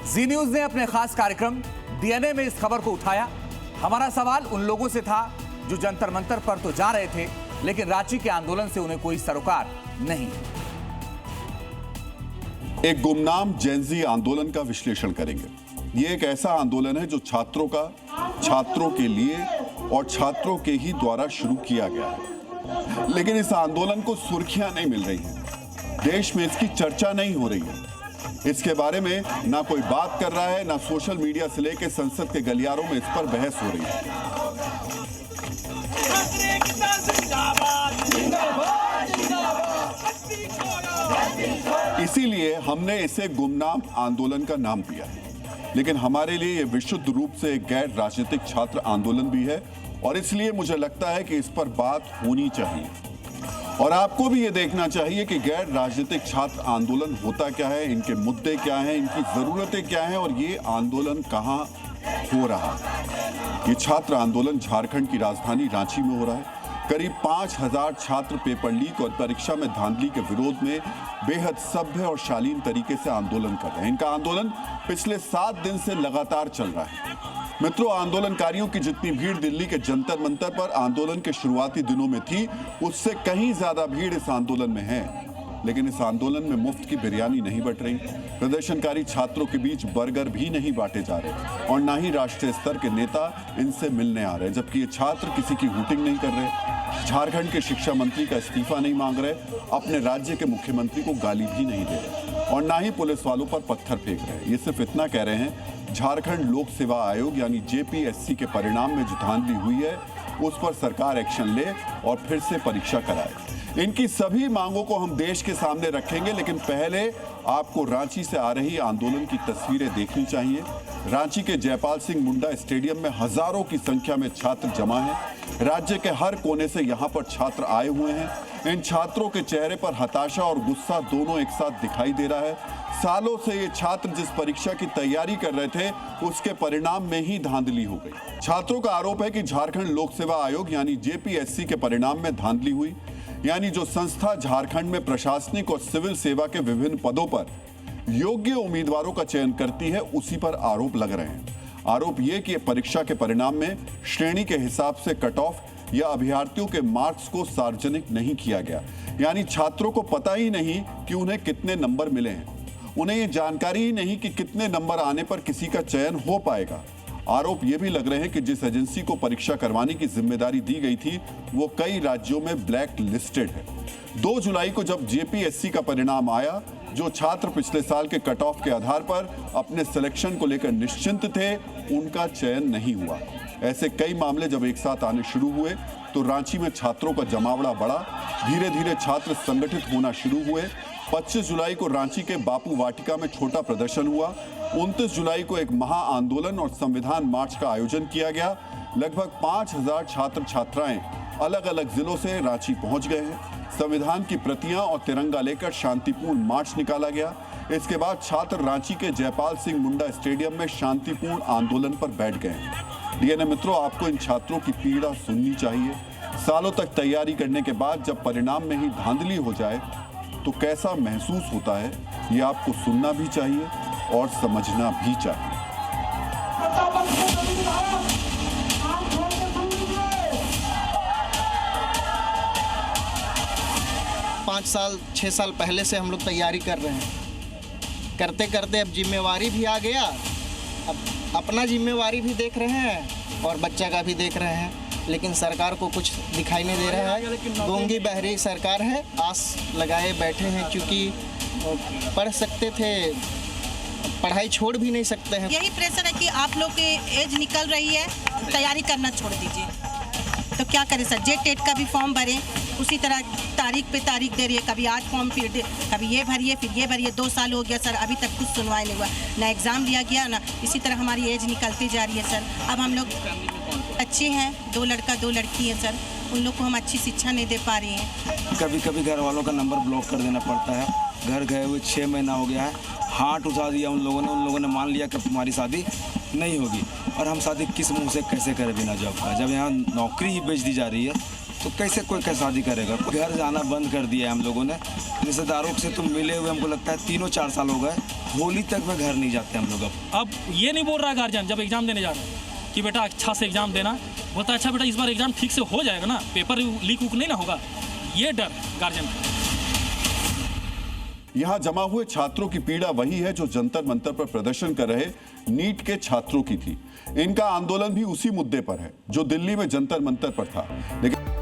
जी news ने अपने खास कार्यक्रम डीएनए में इस खबर को उठाया। हमारा सवाल उन लोगों से था जो जंतर मंतर पर तो जा रहे थे, लेकिन रांची के आंदोलन से उन्हें कोई सरोकार नहीं। एक गुमनाम जेनजी आंदोलन का विश्लेषण करेंगे। ये एक ऐसा आंदोलन है जो छात्रों के लिए और छात्रों के ही द्वारा शुरू किया गया है, लेकिन इस आंदोलन को सुर्खियां नहीं मिल रही हैं। देश में इसकी चर्चा नहीं हो रही है। इसके बारे में ना कोई बात कर रहा है, ना सोशल मीडिया से लेकर संसद के गलियारों में इस पर बहस हो रही है। इसीलिए हमने इसे गुमनाम आंदोलन का नाम दिया है, लेकिन हमारे लिए यह विशुद्ध रूप से एक गैर राजनीतिक छात्र आंदोलन भी है और इसलिए मुझे लगता है कि इस पर बात होनी चाहिए और आपको भी ये देखना चाहिए कि गैर राजनीतिक छात्र आंदोलन होता क्या है, इनके मुद्दे क्या हैं, इनकी जरूरतें क्या हैं और ये आंदोलन कहां हो रहा है। ये छात्र आंदोलन झारखंड की राजधानी रांची में हो रहा है। करीब 5000 छात्र पेपर लीक और परीक्षा में धांधली के विरोध में बेहद सभ्य और शालीन तरीके से आंदोलन कर रहे हैं। इनका आंदोलन पिछले 7 दिन से लगातार चल रहा है। मित्रों, आंदोलनकारियों की जितनी भीड़ दिल्ली के जंतर मंतर पर आंदोलन के शुरुआती दिनों में थी, उससे कहीं ज्यादा भीड़ इस आंदोलन में है। लेकिन इस आंदोलन में मुफ्त की बिरयानी नहीं बट रही, प्रदर्शनकारी छात्रों के बीच बर्गर भी नहीं बांटे जा रहे और ना ही राष्ट्रीय स्तर के नेता इनसे मिलने आ रहे, जबकि ये छात्र किसी की हूटिंग नहीं कर रहे, झारखंड के शिक्षा मंत्री का इस्तीफा नहीं मांग रहे, अपने राज्य के मुख्यमंत्री को गाली भी नहीं दे रहे और ना ही पुलिस वालों पर पत्थर फेंक रहे। ये सिर्फ इतना कह रहे हैं, झारखंड लोक सेवा आयोग यानी जेपीएससी के परिणाम में जो धांधली हुई है उस पर सरकार एक्शन ले और फिर से परीक्षा कराए। इनकी सभी मांगों को हम देश के सामने रखेंगे, लेकिन पहले आपको रांची से आ रही आंदोलन की तस्वीरें देखनी चाहिए। रांची के जयपाल सिंह मुंडा स्टेडियम में हजारों की संख्या में छात्र जमा हैं। राज्य के हर कोने से यहाँ पर छात्र आए हुए हैं। इन छात्रों के चेहरे पर हताशा और गुस्सा दोनों एक साथ दिखाई दे रहा है। सालों से ये छात्र जिस परीक्षा की तैयारी कर रहे थे, उसके परिणाम में ही धांधली हो गई। छात्रों का आरोप है कि झारखंड लोक सेवा आयोग यानी जेपीएससी के परिणाम में धांधली हुई, यानी जो संस्था झारखंड में प्रशासनिक और सिविल सेवा के विभिन्न पदों पर योग्य उम्मीदवारों का चयन करती है, उसी पर आरोप लग रहे हैं। आरोप यह कि परीक्षा के परिणाम में श्रेणी के हिसाब से कट ऑफ या अभ्यर्थियों के मार्क्स को सार्वजनिक नहीं किया गया, यानी छात्रों को पता ही नहीं कि उन्हें कितने नंबर मिले हैं। उन्हें ये जानकारी ही नहीं कि कितने नंबर आने पर किसी का चयन हो पाएगा। आरोप ये भी लग रहे हैं कि जिस एजेंसी को परीक्षा करवाने की जिम्मेदारी दी गई थी, वो कई राज्यों में ब्लैक लिस्टेड है। 2 जुलाई को जब जेपीएससी का परिणाम आया, जो छात्र पिछले साल के कट ऑफ के आधार पर अपने सिलेक्शन को लेकर निश्चिंत थे, उनका चयन नहीं हुआ। ऐसे कई मामले जब एक साथ आने शुरू हुए तो रांची में छात्रों का जमावड़ा बढ़ा। धीरे धीरे छात्र संगठित होना शुरू हुए। 25 जुलाई को रांची के बापू वाटिका में छोटा प्रदर्शन हुआ। 29 जुलाई को एक महा आंदोलन और संविधान मार्च का आयोजन किया गया। लगभग 5000 छात्र छात्राएं अलग अलग जिलों से रांची पहुंच गए हैं। संविधान की प्रतियां और तिरंगा लेकर शांतिपूर्ण मार्च निकाला गया। इसके बाद छात्र रांची के जयपाल सिंह मुंडा स्टेडियम में शांतिपूर्ण आंदोलन पर बैठ गए हैं। डीएनए मित्रों, आपको इन छात्रों की पीड़ा सुननी चाहिए। सालों तक तैयारी करने के बाद जब परिणाम में ही धांधली हो जाए तो कैसा महसूस होता है, ये आपको सुनना भी चाहिए और समझना भी चाहिए। 5 साल 6 साल पहले से हम लोग तैयारी कर रहे हैं। करते करते अब जिम्मेवारी भी आ गया। अब अपना जिम्मेवारी भी देख रहे हैं और बच्चा का भी देख रहे हैं, लेकिन सरकार को कुछ दिखाई नहीं दे रहा है। गूंगी बहरी सरकार है, आस लगाए बैठे हैं, क्योंकि पढ़ सकते थे, पढ़ाई छोड़ भी नहीं सकते हैं। यही प्रेशर है कि आप लोग की एज निकल रही है, तैयारी करना छोड़ दीजिए। तो क्या करें सर, जेट टेट का भी फॉर्म भरें, उसी तरह तारीख पे तारीख दे रही है, कभी आज फॉर्म फिर कभी ये भरिए फिर ये भरिए। 2 साल हो गया सर, अभी तक कुछ सुनवाई नहीं हुआ, ना एग्ज़ाम लिया गया, ना इसी तरह हमारी एज निकलती जा रही है सर। अब हम लोग अच्छे हैं, 2 लड़का 2 लड़की है सर, उन लोग को हम अच्छी शिक्षा नहीं दे पा रही हैं। कभी कभी घर वालों का नंबर ब्लॉक कर देना पड़ता है। घर गए हुए 6 महीना हो गया है, हाथ उठा दिया उन लोगों ने मान लिया कि तुम्हारी शादी नहीं होगी, और हम शादी किस मुंह से कैसे करें बिना जॉब का? जब यहाँ नौकरी ही बेच दी जा रही है तो कैसे कोई शादी करेगा? घर जाना बंद कर दिया है हम लोगों ने। रिश्तेदारों से तो मिले हुए हमको लगता है 3-4 साल हो गए, होली तक में घर नहीं जाते हम लोग। अब ये नहीं बोल रहा है गार्जियन जब एग्जाम देने जा रहा है कि बेटा अच्छा से एग्जाम देना, बोलता अच्छा बेटा इस बार एग्जाम ठीक से हो जाएगा ना, पेपर लीक उक नहीं ना होगा, ये डर गार्जियन का। यहाँ जमा हुए छात्रों की पीड़ा वही है जो जंतर मंतर पर प्रदर्शन कर रहे नीट के छात्रों की थी। इनका आंदोलन भी उसी मुद्दे पर है जो दिल्ली में जंतर मंतर पर था, लेकिन